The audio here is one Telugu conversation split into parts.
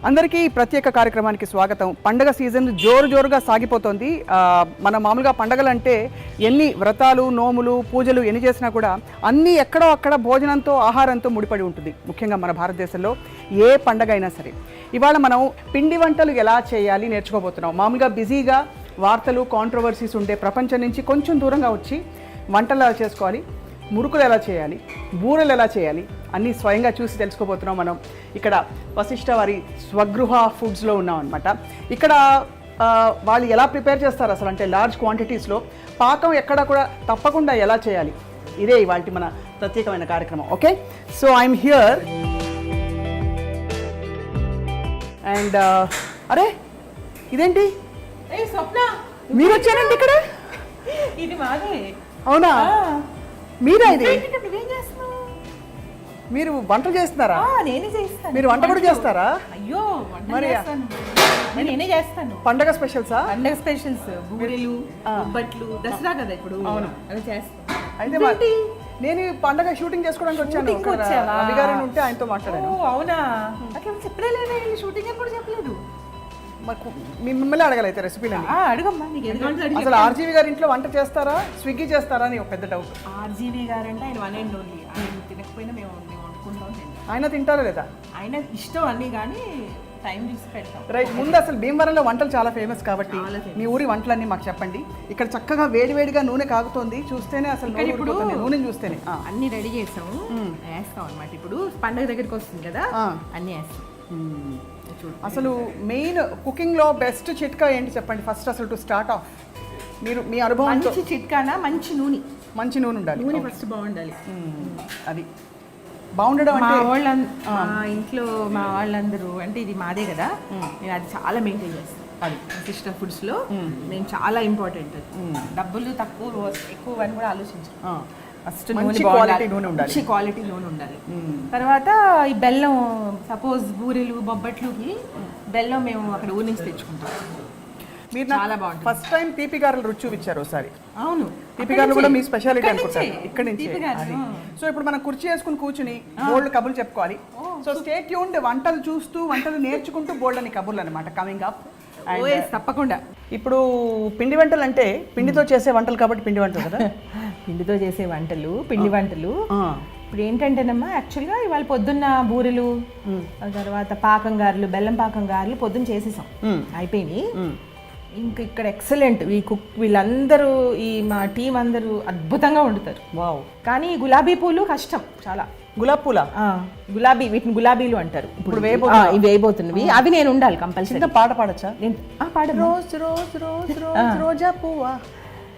అందరికీ ప్రత్యేక కార్యక్రమానికి స్వాగతం. పండగ సీజన్ జోరుగా సాగిపోతోంది. మన మామూలుగా పండగలంటే ఎన్ని వ్రతాలు, నోములు, పూజలు ఎన్ని చేసినా కూడా అన్నీ ఎక్కడో అక్కడ భోజనంతో, ఆహారంతో ముడిపడి ఉంటుంది. ముఖ్యంగా మన భారతదేశంలో ఏ పండగ అయినా సరే. ఇవాళ మనం పిండి వంటలు ఎలా చేయాలి నేర్చుకోబోతున్నాం. మామూలుగా బిజీగా వార్తలు, కాంట్రవర్సీస్ ఉండే ప్రపంచం నుంచి కొంచెం దూరంగా వచ్చి వంటలు ఎలా చేసుకోవాలి, మురుకులు ఎలా చేయాలి, బూరెలు ఎలా చేయాలి అన్నీ స్వయంగా చూసి తెలుసుకోబోతున్నాం. మనం ఇక్కడ వశిష్ఠ వారి స్వగృహ ఫుడ్స్లో ఉన్నాం అనమాట. ఇక్కడ వాళ్ళు ఎలా ప్రిపేర్ చేస్తారు అసలు, అంటే లార్జ్ క్వాంటిటీస్లో పాకం ఎక్కడ కూడా తప్పకుండా ఎలా చేయాలి, ఇదే ఇవాళ మన ప్రత్యేకమైన కార్యక్రమం. Okay, so I'm here and అరే ఇదేంటి మీరు వచ్చారండి ఇక్కడ? ఇది మాదే. అవునా, మీరా? ఇది మీరు వంటలు చేస్తున్నారా? నేనే చేస్తాను. మీరు వంట కూడా చేస్తారా? అయ్యో, మరి నేనే చేస్తాను. పండగ స్పెషల్సా? పండగ స్పెషల్స్, బూరెలు, బొబ్బట్లు, దసరా కదా ఇప్పుడు. అవును, అవి చేస్తాను. అయితే నేను పండగ షూటింగ్ చేసుకోవడానికి వచ్చాను. రవి గారు ఉంటే ఆయనతో మాట్లాడాను. అవునా, నాకేం చెప్పలేదు. షూటింగ్ ఎప్పుడు చెప్పలేదు. మిమ్మల్ని అడగలైతే రెసిపీలని అడగమ్మా. అసలు ఆర్జీవి గారి ఇంట్లో వంట చేస్తారా, స్విగ్గీ చేస్తారా అని ఒక పెద్ద డౌట్. ఆర్జీవి గారు అంటే ఆయన వన్ అండ్ ఓన్లీ. ఆయన తినకపోయినా మేము వండుకుంటాం. ఆయన తింటారా లేదా? ఆయన ఇష్టం అన్నీ, కానీ టైం చూసి పెడతాం. రైట్. ముందు అసలు భీమవరంలో వంటలు చాలా ఫేమస్ కాబట్టి మీ ఊరి వంటలన్నీ మాకు చెప్పండి. ఇక్కడ చక్కగా వేడివేడిగా నూనె కాగుతోంది, చూస్తేనే అసలు ఇప్పుడు నూనె చూస్తేనే అన్ని రెడీ చేసాము, వేస్తాం అనమాట. ఇప్పుడు పండగ దగ్గరికి వస్తుంది కదా, అన్ని వేస్తాం. అసలు మెయిన్ కుకింగ్లో బెస్ట్ చిట్కా ఏంటి చెప్పండి ఫస్ట్, అసలు టు స్టార్ట్ ఆఫ్. మీరు మీ అనుభవం. మంచి చిట్కానా? మంచి నూనె ఉండాలి. నూనె ఫస్ట్ బాగుండాలి. అది బాగుండడం మా ఇంట్లో మా వాళ్ళందరూ, అంటే ఇది మాదే కదా, నేను అది చాలా మెయింటైన్ చేస్తాను. అది వశిష్ఠ ఫుడ్స్లో నేను చాలా ఇంపార్టెంట్. డబ్బులు తక్కువ ఎక్కువ అని కూడా ఆలోచించాను. ఫస్ట్ మంచి క్వాలిటీ నూనె ఉండాలి. తర్వాత ఈ బెల్లం, సపోజ్ బూరెలు, బొబ్బట్లుకి బెల్లం మేము అక్కడ ఊరి నుంచి తెచ్చుకుంటాం. మీరు చాలా బాగుంటుంది. ఫస్ట్ టైం తీపి గారెలు రుచి చూపించారు ఒకసారి. అవును, తీపి గారెలు కూడా మీ స్పెషాలిటీ అనుకుంటారు ఇక్కడ నుంచి. సో ఇప్పుడు మనం కుర్చీ వేసుకుని కూర్చుని బోల్డ్ కబుర్లు చెప్పుకోవాలి. So stay tuned. వంటలు చూస్తూ, వంటలు నేర్చుకుంటూ బోల్డ్ అని కబుర్లు అనమాట కమింగ్ అప్. తప్పకుండా. ఇప్పుడు పిండి వంటలు అంటే పిండితో చేసే వంటలు కాబట్టి పిండి వంటలు కదా. పిండితో చేసే వంటలు, పిండి వంటలు. ఇప్పుడు ఏంటంటేనమ్మా, యాక్చువల్గా ఇవాళ పొద్దున్న బూరెలు, తర్వాత పాకం గారెలు, బెల్లం పాకం గారెలు పొద్దున్న చేసేసాం, అయిపోయినాయి. ఇంక ఇక్కడ ఎక్సలెంట్ వీళ్ళందరూ, ఈ మా టీం అందరూ అద్భుతంగా వండుతారు. వావ్. కానీ గులాబీ పూలు కష్టం చాలా. గులాబీ పూల? వీటిని గులాబీలు అంటారు. ఇప్పుడు ఇవి వేయబోతున్నవి, అవి నేను ఉండాలి కంపల్సరీ. పాట పాడచ్చా? రోజా పువ్వా,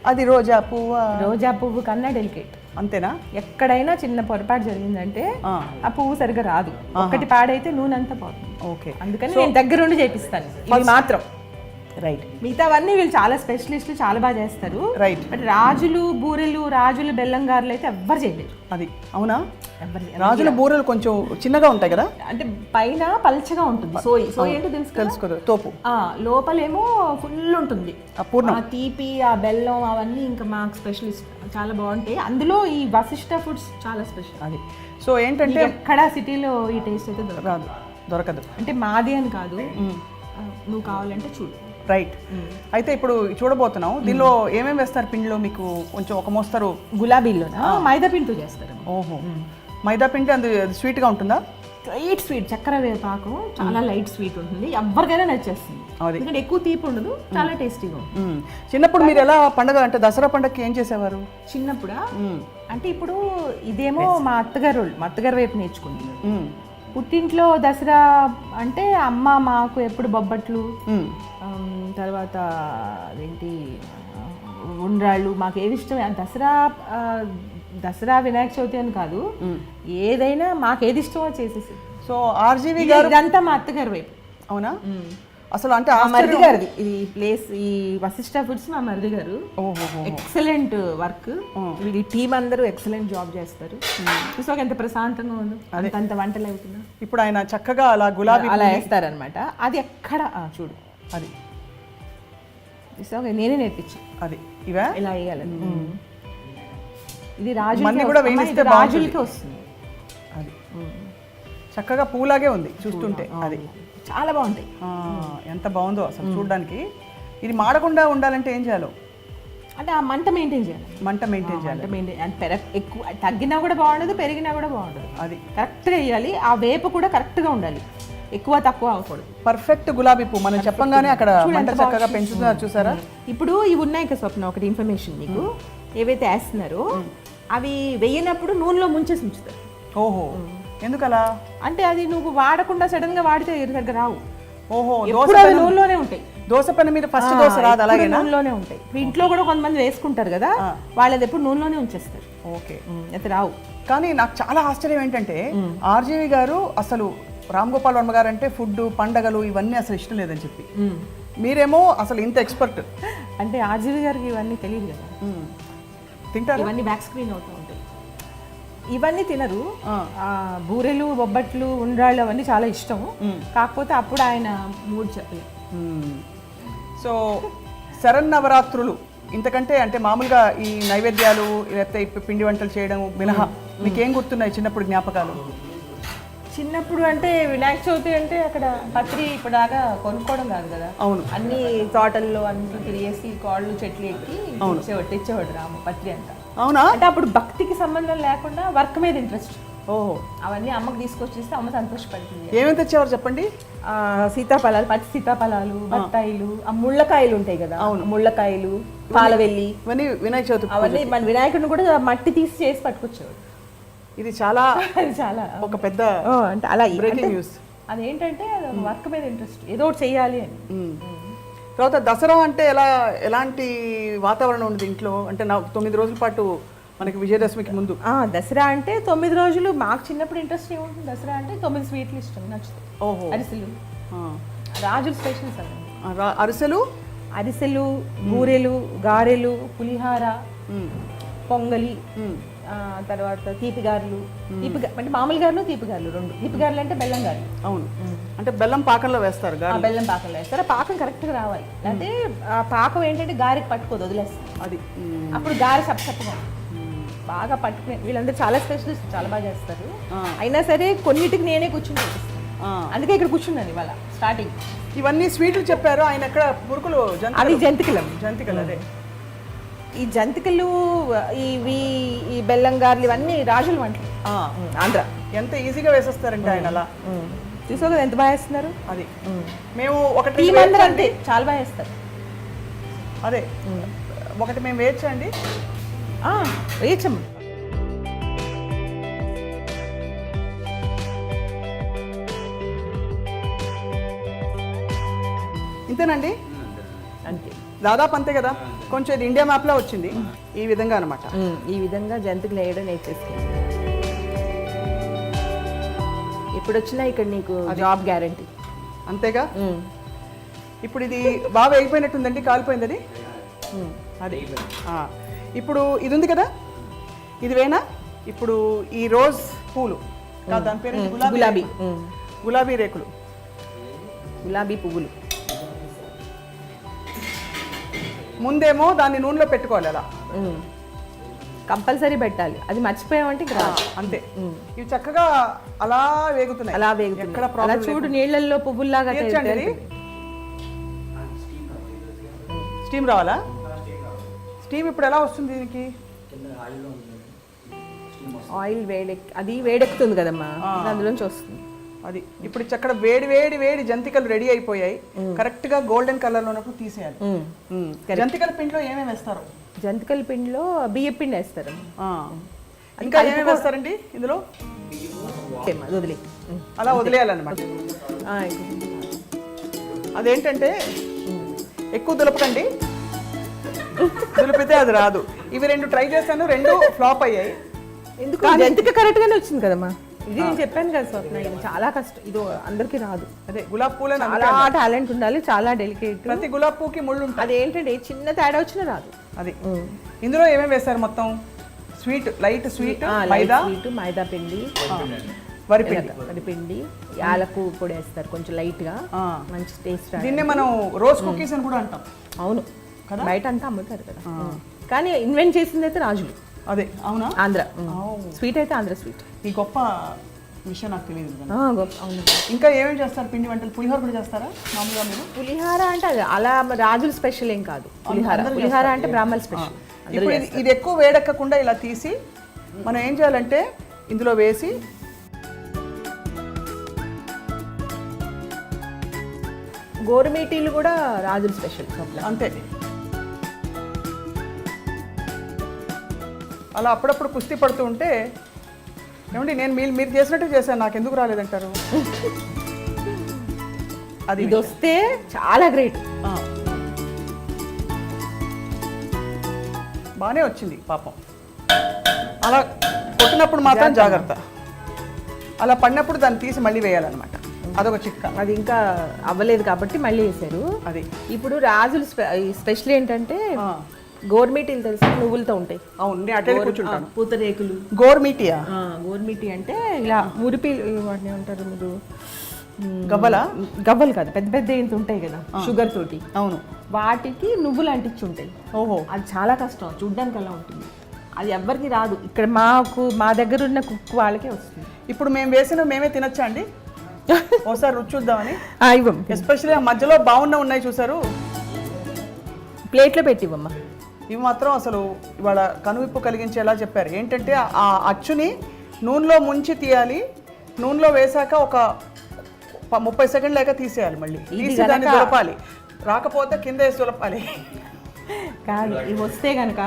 అది రోజా పువ్వా. రోజా పువ్వు కన్నా డెలికేట్. అంతేనా? ఎక్కడైనా చిన్న పొరపాటు జరిగిందంటే ఆ పువ్వు సరిగ్గా రాదు. ఒకటి పాడైతే నూనె అంతా పోతుంది. ఓకే, అందుకని నేను దగ్గరుండి చేపిస్తాను ఇవి మాత్రం. రైట్. మిగతావన్నీ వీళ్ళు చాలా స్పెషలిస్టులు, చాలా బాగా చేస్తారు. రైట్. బట్ రాజులు బూరెలు, రాజులు బెల్లం గారెలు అయితే ఎవ్వరు చేయలేరు. అది అవునా? రాజుల బూరెలు కొంచెం చిన్నగా ఉంటాయి కదా, అంటే పైన పల్చగా ఉంటుంది. సోయి ఏంటో తెలుసుకోదు, తోపు. లోపలేమో ఫుల్ ఉంటుంది పూర్ణ తీపి, ఆ బెల్లం అవన్నీ ఇంకా మాకు స్పెషలిస్ట్ చాలా బాగుంటాయి. అందులో ఈ వశిష్ఠ ఫుడ్స్ చాలా స్పెషల్. అది సో ఏంటంటే ఎక్కడ సిటీలో ఈ టేస్ట్ అయితే దొరకదు. అంటే మాది అని కాదు, నువ్వు కావాలంటే చూడు. రైట్. అయితే ఇప్పుడు చూడబోతున్నాం, దీనిలో ఏమేమి వేస్తారు పిండిలో? మీకు కొంచెం ఒక మోస్తారు. గులాబీలో మైదా పిండితో చేస్తారు. ఓహో, మైదా పిండి అందు స్వీట్గా ఉంటుందా? లైట్ స్వీట్, చక్కెర పాకం చాలా లైట్ స్వీట్ ఉంటుంది, ఎవరికైనా నచ్చేస్తుంది. ఎందుకంటే ఎక్కువ తీపి ఉండదు, చాలా టేస్టీగా ఉంటుంది. చిన్నప్పుడు మీరు ఎలా పండగ, అంటే దసరా పండగకి ఏం చేసేవారు చిన్నప్పుడా? అంటే ఇప్పుడు ఇదేమో మా అత్తగారు వైపు నేర్చుకుంది. పుట్టింట్లో దసరా అంటే అమ్మ మాకు ఎప్పుడు బొబ్బట్లు, తర్వాత అదేంటి ఉండ్రాళ్ళు, మాకు ఏది ఇష్టం. దసరా వినాయక చవితి అని కాదు, ఏదైనా మాకు ఏది ఇష్టమో చేసేసి. సో ఆర్జీవి గారు ఇదంతా మా అత్తగారి వైపు. అవునా? అసలు అంటే మరిది గారిది ఈ ప్లేస్, ఈ వశిష్ఠ ఫుడ్స్ మా మరిది గారు. ఎక్సలెంట్ వర్క్, ఈ టీం అందరూ ఎక్సలెంట్ జాబ్ చేస్తారు. సో ఎంత ప్రశాంతంగా ఉంది, అంత వంటలు అవుతున్నా. ఇప్పుడు ఆయన చక్కగా అలా గులాబీ అలా వేస్తారనమాట. అది ఎక్కడ చూడు, అది నేనే నేర్పించాను. అది ఇవా ఇలా వేయాలని. ఇది రాజు రాజులకి వస్తుంది. అది చక్కగా పూలాగే ఉంది చూస్తుంటే. అది చాలా బాగుంటాయి. ఎంత బాగుందో అసలు చూడడానికి. ఇది మాడకుండా ఉండాలంటే ఏం చేయాలో? అంటే ఆ మంట మెయింటైన్ చేయాలి. మంట మెయింటైన్ చేయాలి. మంట మెయింటైన్ అంటే ఎక్కువ తగ్గినా కూడా బాగుండదు, పెరిగినా కూడా బాగుండదు. అది కరెక్ట్గా వేయాలి. ఆ వేపు కూడా కరెక్ట్గా ఉండాలి, ఎక్కువ తక్కువ అవ్వకూడదు. పర్ఫెక్ట్ గులాబీ పువ్వు మనం చెప్పంగానే అక్కడ మంట చక్కగా పెంచుతున్నారు చూసారా. ఇప్పుడు ఇవి ఉన్నాయి కదా స్వప్న, ఒకటి ఇన్ఫర్మేషన్ నీకు. ఏవైతే వేస్తున్నారో అవి వేయనప్పుడు నూనెలో ముంచేసి ఉంచుతారు. ఓహో, ఎందుకలా? అంటే అది నువ్వు వాడకుండా సడన్ గా వాడితే దగ్గర రావు. ఓహో, నూనెలోనే ఉంటాయి. దోశ పెన మీద ఫస్ట్ దోశ రాదు, అలాగే నూనెలోనే ఉంటాయి. ఇప్పుడు ఇంట్లో కూడా కొంతమంది వేసుకుంటారు కదా, వాళ్ళది ఎప్పుడు నూనెలోనే ఉంచేస్తారు. ఓకే, అయితే రావు. కానీ నాకు చాలా ఆశ్చర్యం ఏంటంటే ఆర్జీవి గారు అసలు రామ్ గోపాల్ వర్మ గారు అంటే ఫుడ్, పండగలు ఇవన్నీ అసలు ఇష్టం లేదని చెప్పి, మీరేమో అసలు ఇంత ఎక్స్పర్ట్. అంటే ఆర్జీవి గారికి ఇవన్నీ తెలియదు కదా, తింటారు. ఇవన్నీ బ్యాక్ స్క్రీన్ అవుతూ ఉంటాయి. ఇవన్నీ తినరు. బూరెలు, బొబ్బట్లు, ఉండ్రాళ్ళు అవన్నీ చాలా ఇష్టం. కాకపోతే అప్పుడు ఆయన మూడు చెప్పలేదు. సో శరన్నవరాత్రులు ఇంతకంటే అంటే మామూలుగా ఈ నైవేద్యాలు లేకపోతే పిండి వంటలు చేయడం మినహా మీకేం గుర్తున్నాయి చిన్నప్పుడు జ్ఞాపకాలు? చిన్నప్పుడు అంటే వినాయక చవితి అంటే అక్కడ పత్రి ఇప్పుడు దాకా కొనుక్కోవడం కాదు కదా. అవును, అన్ని తోటల్లో అన్ని తిరిగేసి కాళ్ళు చెట్లు ఎక్కి తెచ్చేవాడు రాము పత్రి అంతా. అవునా? అంటే అప్పుడు భక్తికి సంబంధం లేకుండా వర్క్ మీద ఇంట్రెస్ట్. ఓహో, అవన్నీ అమ్మకి తీసుకొచ్చేస్తే అమ్మ సంతోషపడుతుంది. ఏమేమి తెచ్చేవారు చెప్పండి? సీతాఫలాలు, పచ్చి సీతాఫలాలు, బత్తాయిలు, ఆ ముళ్ళకాయలు ఉంటాయి కదా, ముళ్ళకాయలు, పాలవెల్లి, ఇవన్నీ వినాయక చవితి. అవన్నీ మన వినాయకుడిని కూడా మట్టి తీసి చేసి పట్టుకొచ్చేవాడు. ఇది చాలా చాలా ఒక పెద్ద అంటే అలా బ్రేకింగ్ న్యూస్. అదేంటంటే వర్క్ మీద ఇంట్రెస్ట్, ఏదో ఒకటి చెయ్యాలి అని. తర్వాత దసరా అంటే ఎలాంటి వాతావరణం ఉంది ఇంట్లో? అంటే 9 రోజుల పాటు మనకి విజయదశమికి ముందు. దసరా అంటే 9 రోజులు మాకు చిన్నప్పుడు ఇంట్రెస్ట్ ఏముంటుంది? దసరా అంటే 9 స్వీట్లు ఇష్టం, నచ్చుతాయి. ఓహో, అరిసెలు, రాజుల స్పెషల్స్ అవి. అరిసెలు, బూరెలు, గారెలు, పులిహార, పొంగలి, తర్వాత తీపి గారెలు. అంటే మామూలు గారెలు, తీపి గారెలు రెండు. తీపి గారెలు అంటే బెల్లం గారెలు. అవును, అంటే బెల్లం పాకంలో వేస్తారు. బెల్లం పాకంలో వేస్తారు. ఆ పాకం కరెక్ట్గా రావాలి. అంటే ఆ పాకం ఏంటంటే గారెకి పట్టుకోదు, వదిలేస్తారు. అది అప్పుడు గారె చప్పగా బాగా పట్టుకునే. వీళ్ళందరూ చాలా స్పెషలిస్ట్, చాలా బాగా చేస్తారు. అయినా సరే కొన్నిటికి నేనే కూర్చుని అందుకే ఇక్కడ కూర్చున్నాను ఇవాళ స్టార్టింగ్. ఇవన్నీ స్వీట్లు చెప్పారు ఆయన. ఎక్కడ మురుకులు? అవి జంతికలు. అదే ఈ జంతికలు, ఇవి ఈ బెల్లం గారెలు ఇవన్నీ రాజుల వంటలు. ఆంధ్ర ఎంత ఈజీగా వేసేస్తారంటే ఆయన. అలా చూసా కదా ఎంత బాగా వేస్తున్నారు. అది మేము ఒకటి అంతే చాలా బాగా వేస్తారు. అదే ఒకటి మేము వేయచ్చండి. వేయచ్చమ్మ. ఇంతేనండి, అంతే, దాదాపు అంతే కదా. కొంచెం ఇది ఇండియా మ్యాప్లో వచ్చింది ఈ విధంగా అనమాట. ఈ విధంగా జంతికలు వేయడం నేర్చేసుకుంది. ఎప్పుడు వచ్చినా ఇక్కడ నీకు జాబ్ గ్యారంటీ. అంతేగా. ఇప్పుడు ఇది బాగా వేగిపోయినట్టుందండి, కాలిపోయింది అది. అది ఇప్పుడు ఇది ఉంది కదా, ఇది వేనా? ఇప్పుడు ఈ రోజ్ పూలు, దాని పేరు గులాబీ. గులాబీ రేకులు, గులాబీ పువ్వులు. ముందేమో దాన్ని నూనెలో పెట్టుకోవాలి, అలా కంపల్సరీ పెట్టాలి. అది మర్చిపోయామంటే ఇక్కడ అంతే. ఇవి చక్కగా అలా వేగుతున్నాయి, అలా వేగుతున్నాయి. అలా చూడు, నీళ్ళల్లో పువ్వుల్లాగా. స్టీమ్ రావాలా? స్టీమ్ ఇప్పుడు ఎలా వస్తుంది దీనికి? ఆయిల్ అది వేడెక్కుతుంది కదమ్మా, అందులోంచి వస్తుంది. అది ఇప్పుడు చక్కడ వేడి వేడి వేడి జంతికలు రెడీ అయిపోయాయి. కరెక్ట్ గా గోల్డెన్ కలర్ లో ఉన్నప్పుడు తీసేయాలి. జంతికల పిండిలో ఏమేమి వేస్తారు? జంతికల పిండిలో బియ్య పిండి వేస్తారు. ఇంకా ఏమేమి వేస్తారండి ఇందులో? వదిలే, అలా వదిలేయాలన్నమాట. అదేంటంటే ఎక్కువ దులపకండి, దులిపితే అది రాదు. ఇవి 2 ట్రై చేశాను, 2 ఫ్లాప్ అయ్యాయి. ఎందుకు? జంతిక కరెక్ట్ గానే వచ్చింది కదమ్మా. ఇది నేను చెప్పాను కదా స్వప్న, ఇది చాలా కష్టం, ఇది అందరికీ రాదు. అదే గులాబ్ పూలే చాలా టాలెంట్ ఉండాలి, చాలా డెలికేట్. ప్రతి గులాబ్ పూకి ముళ్ళు ఉంటుంది. అది ఏంటంటే చిన్న తేడా వచ్చినా రాదు. అది ఇందులో ఏమేమి వేస్తారు మొత్తం? స్వీట్, లైట్ స్వీట్, మైదా పిండి, వరిపిండి, యాలకు పొడి వేస్తారు కొంచెం లైట్ గా, మంచి టేస్ట్. దీన్నే మనం రోజ్ కుకీస్ అని కూడా అంటాం. అవును కదా, బయట అంతా అమ్ముతారు కదా. కానీ ఇన్వెంట్ చేసింది అయితే రాజులు. అదే. అవునా? ఆంధ్ర స్వీట్ అయితే ఆంధ్ర స్వీట్. ఈ గొప్ప విషయం నాకు తెలియదు కదా. అవును. ఇంకా ఏమేమి చేస్తారు పిండి వంటలు? పులిహోర కూడా చేస్తారా మామూలుగా మీరు? పులిహార అంటే అది అలా రాజుల స్పెషల్ ఏం కాదు. పులిహార అంటే బ్రాహ్మణ స్పెషల్. ఇప్పుడు ఇది ఎక్కువ వేడెక్కకుండా ఇలా తీసి మనం ఏం చేయాలంటే ఇందులో వేసి గోరుమీటీలు కూడా రాజుల స్పెషల్ అంతే. అలా అప్పుడప్పుడు కుస్తీ పడుతూ ఉంటే ఏమండి నేను మీరు చేసినట్టు చేశాను, నాకు ఎందుకు రాలేదంటారు? అది ఇది వస్తే చాలా గ్రేట్. బాగానే వచ్చింది పాపం. అలా కొట్టినప్పుడు మాత్రం జాగ్రత్త, అలా పడినప్పుడు దాన్ని తీసి మళ్ళీ వేయాలన్నమాట. అదొక చిక్క. అది ఇంకా అవ్వలేదు కాబట్టి మళ్ళీ వేసారు. అది ఇప్పుడు రాజులు స్పెషల్ ఏంటంటే గోర్మీటీలు తెలుసు, నువ్వులతో ఉంటాయి. అవును, నేను అట్లే కూర్చుంటాను. పూతరేకులు. గోర్మీటియా? గోర్మీటి అంటే ఇలా మురిపి వాటిని ఉంటారు మీరు, గవ్వలా? గవ్వలు కదా, పెద్ద పెద్ద ఏంత ఉంటాయి కదా షుగర్ తోటి. అవును, వాటికి నువ్వులు అంటించి ఉంటాయి. ఓహో, అది చాలా కష్టం, చూడ్డానికి అలా ఉంటుంది. అది ఎవ్వరికి రాదు. ఇక్కడ మా దగ్గర ఉన్న కుక్ వాళ్ళకే వస్తుంది. ఇప్పుడు మేము వేసిన మేమే తినచ్చా అండి? ఒకసారి రుచి చూద్దామని. ఇవ్వం. ఎస్పెషల్లీ ఆ మధ్యలో ఉన్నాయి చూసారు, ప్లేట్లో పెట్టి ఇవ్వమ్మా. ఇవి మాత్రం అసలు ఇవాళ కనువిప్పు కలిగించేలా చెప్పారు. ఏంటంటే ఆ అచ్చుని నూనెలో ముంచి తీయాలి, నూనెలో వేసాక ఒక 30 సెకండ్లు లేక తీసేయాలి, మళ్ళీ తీసి దాన్ని దులపాలి, రాకపోతే కింద వేసి దులపాలి. కాదు, ఇవి వస్తే కనుక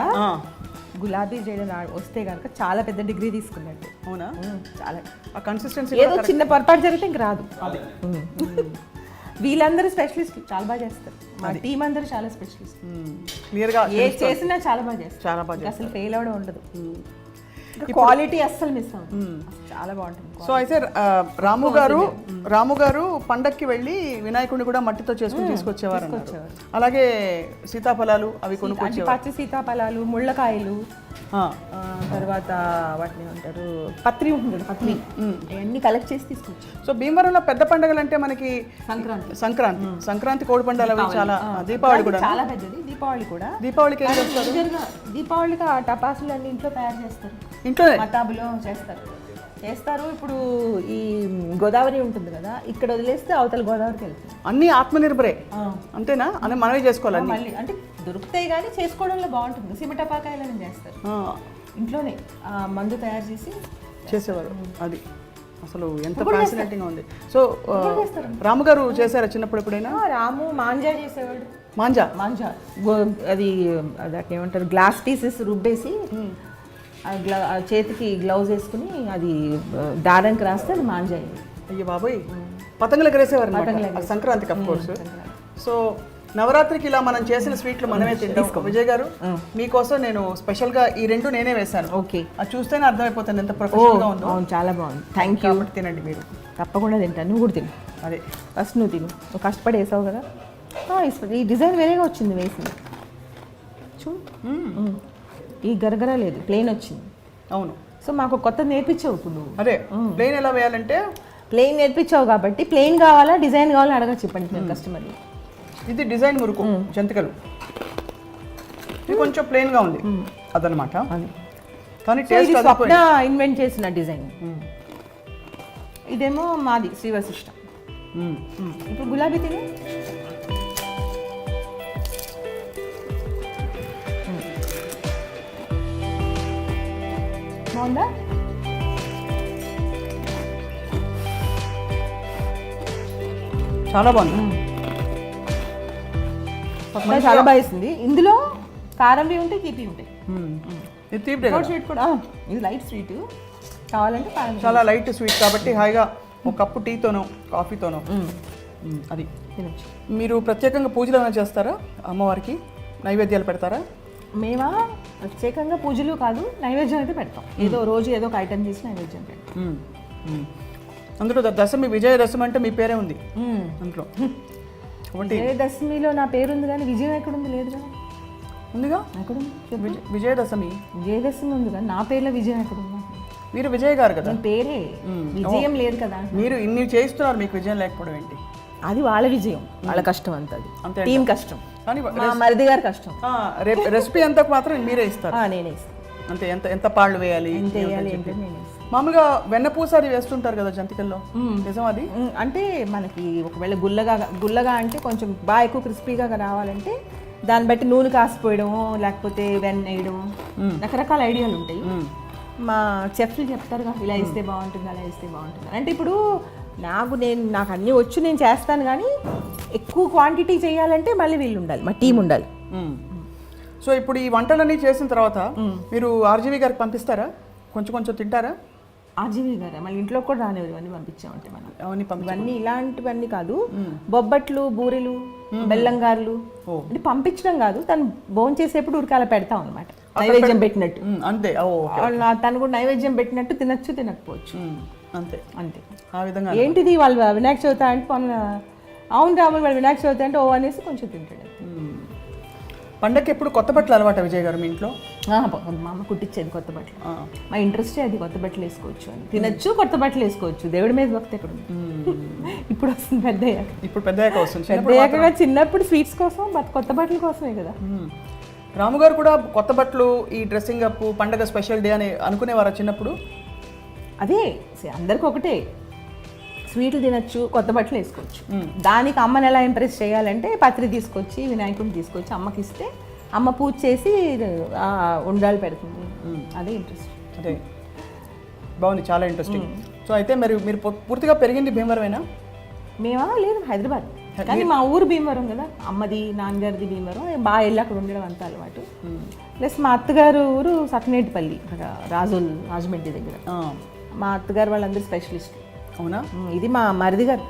గులాబీ చేయడం వస్తే కనుక చాలా పెద్ద డిగ్రీ తీసుకున్నట్టు. అవునా? చాలా. ఆ కన్సిస్టెన్సీ ఏదో చిన్న పొరపాటు జరిగితే ఇంక రాదు. వీళ్ళందరూ స్పెషలిస్ట్, చాలా బాగా చేస్తారు. మా టీం అందరూ చాలా స్పెషలిస్ట్. క్లియర్గా ఏ చేసినా చాలా బాగా చేస్తారు. చాలా బాగా అసలు ఫెయిల్ అవడం ఉండదు. క్వాలిటీ అస్సలు మిస్ అవుతుంది. చాలా బాగుంటుంది. సో అయితే రాము గారు పండక్కి వెళ్ళి వినాయకుడిని కూడా మట్టితో చేసుకుని తీసుకొచ్చేవారు. అలాగే సీతాఫలాలు అవి కొనుక్కొచ్చేవారు. పచ్చి సీతాఫలాలు, ముళ్ళకాయలు, తర్వాత వాటిని అంటారు పత్రి ఉంటుంది కదా, పత్రి, అవన్నీ కలెక్ట్ చేసి తీసుకొచ్చారు. సో భీమవరంలో పెద్ద పండుగలు అంటే మనకి సంక్రాంతి కోడి పండుగలు అవి చాలా, దీపావళి కూడా చాలా పెద్దది. దీపావళికి ఏం చేస్తారు? దీపావళికి ఆ టపాసులు అన్ని ఇంట్లో తయారు చేస్తారు, ఇంట్లో మతాబులో చేస్తారు. ఇప్పుడు ఈ గోదావరి ఉంటుంది కదా, ఇక్కడ వదిలేస్తే అవతల గోదావరికి వెళ్తుంది. అన్ని ఆత్మనిర్భరే అంతేనా? అని మనమే చేసుకోవాలి. మళ్ళీ అంటే దొరుకుతాయి కానీ చేసుకోవడంలో బాగుంటుంది. సిమటపాకాయలని చేస్తారు ఇంట్లోనే, మందు తయారు చేసి చేసేవారు. అది అసలు ఎంత ఫ్యాసినేటింగ్ ఉంది. సో రాము గారు చేశారా చిన్నప్పుడు ఎప్పుడైనా? రాము మాంజా చేసేవాడు. మాంజా అది దాన్ని ఏమంటారు, గ్లాస్ పీసెస్ రుబ్బేసి చేతికి గ్లౌజ్ వేసుకుని అది దారానికి రాస్తే అది మాంజా. అయ్యో బాబోయ్, పతంగులు ఎగరేసేవారు సంక్రాంతికి అఫ్ కోర్స్. సో నవరాత్రికి ఇలా మనం చేసిన స్వీట్లు మనమే తింటాం. విజయ్ గారు మీకోసం నేను స్పెషల్గా ఈ రెండు నేనే వేశాను. ఓకే, అది చూస్తేనే అర్థమైపోతుంది ఎంత ప్రొఫెషనల్గా ఉందో. చాలా బాగుంది. Thank you. తినండి మీరు. తప్పకుండా తింటాను. నువ్వు కూడా తిను. అదే ఫస్ట్ నువ్వు తిను, నువ్వు కష్టపడి వేసావు కదా. ఈ డిజైన్ వేరేగా వచ్చింది వేసింది చూడు. ఈ గరగర లేదు, ప్లెయిన్ వచ్చింది. అవును. సో మాకు కొత్త నేర్పించావు ఇప్పుడు నువ్వు. అదే ప్లెయిన్ ఎలా వేయాలంటే ప్లెయిన్ నేర్పించావు కాబట్టి ప్లెయిన్ కావాలా డిజైన్ కావాలా అడగచ్చు చెప్పండి మీరు కస్టమర్ని. ఇది డిజైన్ మురుకు జంతికలు, ఇది కొంచెం ప్లెయిన్గా ఉంది అదనమాట. కానీ టేస్ట్ స్వప్న ఇన్వెంట్ చేసిన డిజైన్. ఇదేమో మాది శ్రీ వశిష్ట. ఇప్పుడు గులాబీ తిని బాగుందా? చాలా బాగుంది. చాలా బాగా వేసింది. ఇందులో కారంవి ఉంటాయి, తీపి ఉంటాయి. ఇది తీపి స్వీట్ కూడా. ఇది లైట్ స్వీట్, కావాలంటే చాలా లైట్ స్వీట్ కాబట్టి హాయిగా ఒక కప్పు టీతోనో కాఫీతోనో అది తినచ్చు. మీరు ప్రత్యేకంగా పూజలు ఏమైనా చేస్తారా? అమ్మవారికి నైవేద్యాలు పెడతారా? మేమా ప్రత్యేకంగా పూజలు కాదు, నైవేద్యం అయితే పెడతాం. ఏదో రోజు ఏదో ఒక ఐటెం చేసి నైవేద్యం పెడతాం. అందులో దశమి, విజయదశమి అంటే మీ పేరే ఉంది అందులో. విజయదశమిలో నా పేరు ఉంది కానీ విజయం ఎక్కడుంది? లేదు కదా. ఉందిగా, ఎక్కడుంది? విజయదశమి ఉంది కానీ నా పేర్లో విజయం ఎక్కడుంది? మీరు విజయ్ గారు కదా, పేరే విజయం లేదు కదా. మీరు ఇన్ని చేయిస్తున్నారు, మీకు విజయం లేకపోవడం ఏంటి? అది వాళ్ళ విజయం, వాళ్ళ కష్టం అంత, అది టీం కష్టం. కానీ మరిది గారి కష్టం. రెసిపీ అంతా మాత్రం మీరే ఇస్తారు? నేనే ఇస్తాను. అంతే. ఎంత పాళ్ళు వేయాలి, ఎంత వేయాలి ఏంటంటే నేనే ఇస్తాను. మామూలుగా వెన్నపూస అది వేస్తుంటారు కదా జంతికల్లో, నిజం అది? అంటే మనకి ఒకవేళ గుల్లగా అంటే కొంచెం బాగా ఎక్కువ క్రిస్పీగా రావాలంటే దాన్ని బట్టి నూనె కాసిపోయడము లేకపోతే వెన్న వేయడము రకరకాల ఐడియాలు ఉంటాయి. మా చెఫ్లు చెప్తారుగా ఇలా వేస్తే బాగుంటుంది అలా వేస్తే బాగుంటుంది అంటే ఇప్పుడు నాకు అన్నీ వచ్చు నేను చేస్తాను, కానీ ఎక్కువ క్వాంటిటీ చేయాలంటే మళ్ళీ వీళ్ళు ఉండాలి, మా టీం ఉండాలి. సో ఇప్పుడు ఈ వంటలన్నీ చేసిన తర్వాత మీరు ఆర్జీవి గారికి పంపిస్తారా? కొంచెం కొంచెం తింటారా? ఆర్జీవి గారు మళ్ళీ ఇంట్లో కూడా రానివ్వరు, ఇవన్నీ పంపించామంటే మనం అవన్నీ ఇవన్నీ ఇలాంటివన్నీ కాదు, బొబ్బట్లు, బూరెలు, బెల్లంగారులు అంటే పంపించడం కాదు, తను భోజనం చేసేప్పుడు ఉరకాల పెడతాం అనమాట, నైవేద్యం పెట్టినట్టు. అంతే, తను కూడా నైవేద్యం పెట్టినట్టు తినచ్చు తినకపోవచ్చు, అంతే అంతే. ఆ విధంగా ఏంటిది వాళ్ళు వినాయక చవితి అంటే అవును రాములు వాళ్ళు వినాయక చవితి అంటే అనేసి కొంచెం తింటాడు. పండగకి ఎప్పుడు కొత్త బట్టలు అలవాట విజయ్ గారు మీ ఇంట్లో? మా అమ్మ కుట్టించేది కొత్త బట్టలు, మా ఇంట్రెస్టే అది, కొత్త బట్టలు వేసుకోవచ్చు అని, తినచ్చు కొత్త బట్టలు వేసుకోవచ్చు, దేవుడి మీద భక్తి ఎక్కడ ఉంది. ఇప్పుడు వస్తుంది పెద్దయ్యాక, ఇప్పుడు పెద్దయ్యాక వస్తుంది. పెద్దయ్యాక చిన్నప్పుడు స్వీట్స్ కోసం కొత్త బట్టల కోసమే కదా. రాము గారు కూడా కొత్త బట్టలు, ఈ డ్రెస్సింగ్ అప్, పండగ స్పెషల్ డే అని అనుకునేవారా చిన్నప్పుడు? అదే అందరికి ఒకటే, స్వీట్లు తినచ్చు కొత్త బట్టలు వేసుకోవచ్చు. దానికి అమ్మని ఎలా ఇంప్రెస్ చేయాలంటే పత్రి తీసుకొచ్చి వినాయకుడిని తీసుకొచ్చి అమ్మకి ఇస్తే అమ్మ పూజ చేసి ఉండాలి పెడుతుంది, అదే ఇంట్రెస్ట్. అదే బాగుంది, చాలా ఇంట్రెస్టింగ్. సో అయితే మీరు పూర్తిగా పెరిగింది భీమవరమేనా? మేమా లేదు హైదరాబాద్, కానీ మా ఊరు భీమవరం కదా, అమ్మది నాన్నగారిది భీమవరం, బాగా వెళ్ళి అక్కడ ఉండడం అంత అలవాటు. ప్లస్ మా అత్తగారు ఊరు సకినేటిపల్లి, రాజమండ్రి దగ్గర. మా అత్తగారు వాళ్ళందరూ స్పెషలిస్ట్. అవునా? ఇది మా మరిది గారు.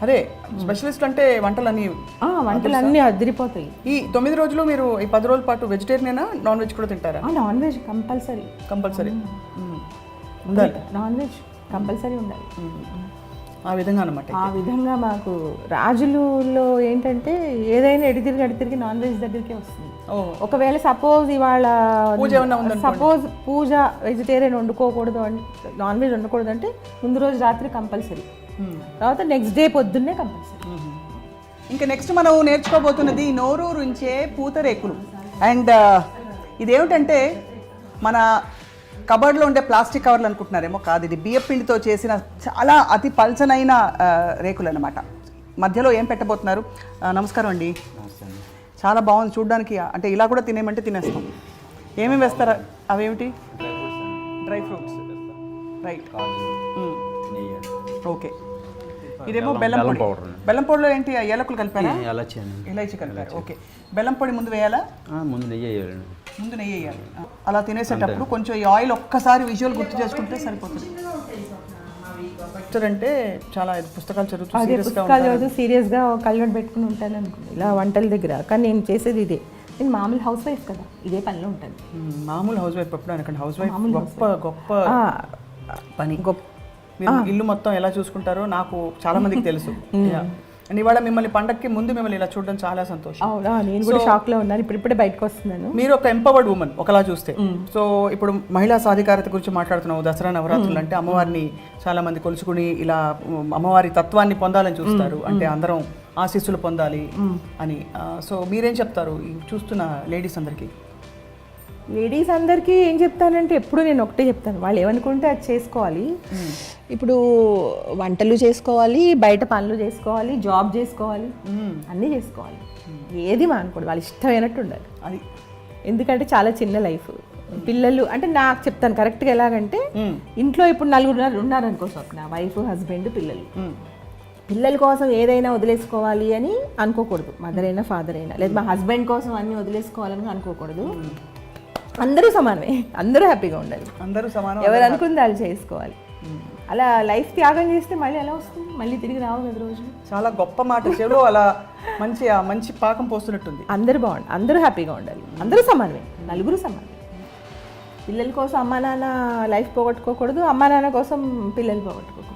అదే స్పెషలిస్ట్ అంటే వంటలన్నీ అదిరిపోతాయి. ఈ 9 రోజులు మీరు ఈ 10 రోజుల పాటు వెజిటేరియనేనా, నాన్ వెజ్ కూడా తింటారా? నాన్ వెజ్ కంపల్సరీ ఉండాలి, నాన్ వెజ్ కంపల్సరీ ఉండాలి. ఆ విధంగా అనమాట. ఆ విధంగా మాకు రాజులలో ఏంటంటే ఏదైనా ఎడితిరిగి నాన్ వెజ్ దగ్గరికే వస్తుంది. ఒకవేళ సపోజ్ ఇవాళ పూజ వెజిటేరియన్ వండుకోకూడదు, నాన్ వెజ్ వండకూడదు అంటే ముందు రోజు రాత్రి కంపల్సరీ, తర్వాత నెక్స్ట్ డే పొద్దున్నే కంపల్సరీ. ఇంకా నెక్స్ట్ మనం నేర్చుకోబోతున్నది నోరూరుంచే పూతరేకులు. అండ్ ఇదేమిటంటే మన కబర్డ్లో ఉండే ప్లాస్టిక్ కవర్లు అనుకుంటున్నారేమో, కాదు, ఇది బియ్యం పిండితో చేసిన చాలా అతి పల్చనైన రేకులు అనమాట. మధ్యలో ఏం పెట్టబోతున్నారు? నమస్కారం అండి. చాలా బాగుంది చూడడానికి, అంటే ఇలా కూడా తినేమంటే తినేస్తాం. ఏమేమి వేస్తారా? అవేమిటి? Dry fruits, right. ఓకే, ఇదేమో బెల్లం పౌడర్. బెల్లం పౌడర్లో ఏంటి ఏలకులు కలిపారా? ఇలాచి కలిపారు. ఓకే, బెల్లం పొడి ముందు వేయాలా? ముందు నెయ్యి వేయాలి. అలా తినేసేటప్పుడు కొంచెం ఈ ఆయిల్ ఒక్కసారి విజువల్ గుర్తు చేసుకుంటే సరిపోతుంది. అంటే చాలా పుస్తకాలు చదువుతూ సీరియస్గా కళ్ళను పెట్టుకుని ఉంటాను అనుకోండి ఇలా వంటల దగ్గర, కానీ నేను చేసేది ఇదే. నేను మామూలు హౌస్ వైఫ్ కదా, ఇదే పనిలో ఉంటాను. మామూలు హౌస్ వైఫ్ ఎప్పుడు అనకండి, హౌస్ వైఫ్ గొప్ప పని. మీరు ఇల్లు మొత్తం ఎలా చూసుకుంటారో నాకు చాలా మందికి తెలుసు. అండ్ ఇవాళ మిమ్మల్ని పండగకి ముందు మిమ్మల్ని ఇలా చూడడం చాలా సంతోషం. అవునా, నేను కూడా షాక్ లో ఉన్నాను, ఇప్పుడే బయటకు వస్తున్నాను. మీరు ఒక ఎంపవర్డ్ ఉమెన్ ఒకలా చూస్తే. సో ఇప్పుడు మహిళా సాధికారత గురించి మాట్లాడుతున్నావు. దసరా నవరాత్రులు అంటే అమ్మవారిని చాలా మంది కొలుసుకుని ఇలా అమ్మవారి తత్వాన్ని పొందాలని చూస్తారు, అంటే అందరం ఆశీస్సులు పొందాలి అని. సో మీరేం చెప్తారు చూస్తున్న లేడీస్ అందరికీ? లేడీస్ అందరికీ ఏం చెప్తానంటే ఎప్పుడు నేను ఒకటే చెప్తాను, వాళ్ళు ఏమనుకుంటే అది చేసుకోవాలి. ఇప్పుడు వంటలు చేసుకోవాలి, బయట పనులు చేసుకోవాలి, జాబ్ చేసుకోవాలి, అన్నీ చేసుకోవాలి, ఏది మానుకోండి, వాళ్ళు ఇష్టమైనట్టు ఉండాలి అది. ఎందుకంటే చాలా చిన్న లైఫ్, పిల్లలు అంటే నాకు చెప్తాను కరెక్ట్గా ఎలాగంటే, ఇంట్లో ఇప్పుడు 4 ఉన్నారనుకో స్వప్న, వైఫ్, హస్బెండ్, పిల్లల కోసం ఏదైనా వదిలేసుకోవాలి అని అనుకోకూడదు. మదర్ అయినా ఫాదర్ అయినా, లేదా మా హస్బెండ్ కోసం అన్నీ వదిలేసుకోవాలని అనుకోకూడదు. అందరూ సమానమే, అందరూ హ్యాపీగా ఉండాలి, అందరూ సమానం, ఎవరు అనుకుంది వాళ్ళు చేసుకోవాలి. అలా లైఫ్ త్యాగం చేస్తే మళ్ళీ ఎలా వస్తుంది, మళ్ళీ తిరిగి రావు కదా రోజు. చాలా గొప్ప మాట, చెడు అలా మంచి పాకం పోస్తున్నట్టుంది. అందరూ బాగుండాలి, అందరూ హ్యాపీగా ఉండాలి, అందరూ సమానమే, నలుగురు సమానమే. పిల్లల కోసం అమ్మా నాన్న లైఫ్ పోగొట్టుకోకూడదు, అమ్మా నాన్న కోసం పిల్లలు పోగొట్టుకోకూడదు.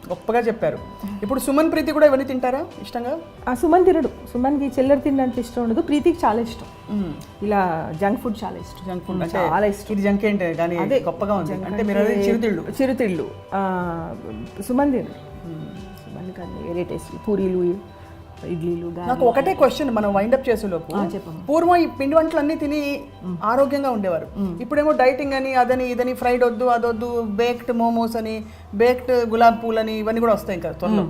గొప్పగా చెప్పారు. ఇప్పుడు సుమన్, ప్రీతి కూడా ఇవన్నీ తింటారా ఇష్టంగా? సుమన్ తినడు, సుమన్కి చిల్లర తినడానికి ఇష్టం ఉండదు, ప్రీతికి చాలా ఇష్టం. ఇలా జంక్ ఫుడ్ చాలా ఇష్టం. జంక్ ఫుడ్ చాలా ఇష్టం. ఇది జంక్ ఏంటి కానీ అదే గొప్పగా ఉంది అంటే మీరు చిరుతిళ్ళు సుమన్ తినడు. సుమన్ కానీ వేరే టేస్ట్ పూరీలు, ఇడ్లీలు నాకు ఒకటే క్వశ్చన్ మనం వైండప్ చేసేలోపు, పూర్వం ఈ పిండి వంటలు అన్ని తిని ఆరోగ్యంగా ఉండేవారు. ఇప్పుడేమో డైటింగ్ అని అదని ఇదని, ఫ్రైడ్ వద్దు అదొద్దు, బేక్డ్ మోమోస్ అని, బేక్డ్ గులాబ్ పూల్ అని, ఇవన్నీ కూడా వస్తాయి ఇంకా త్వరలో.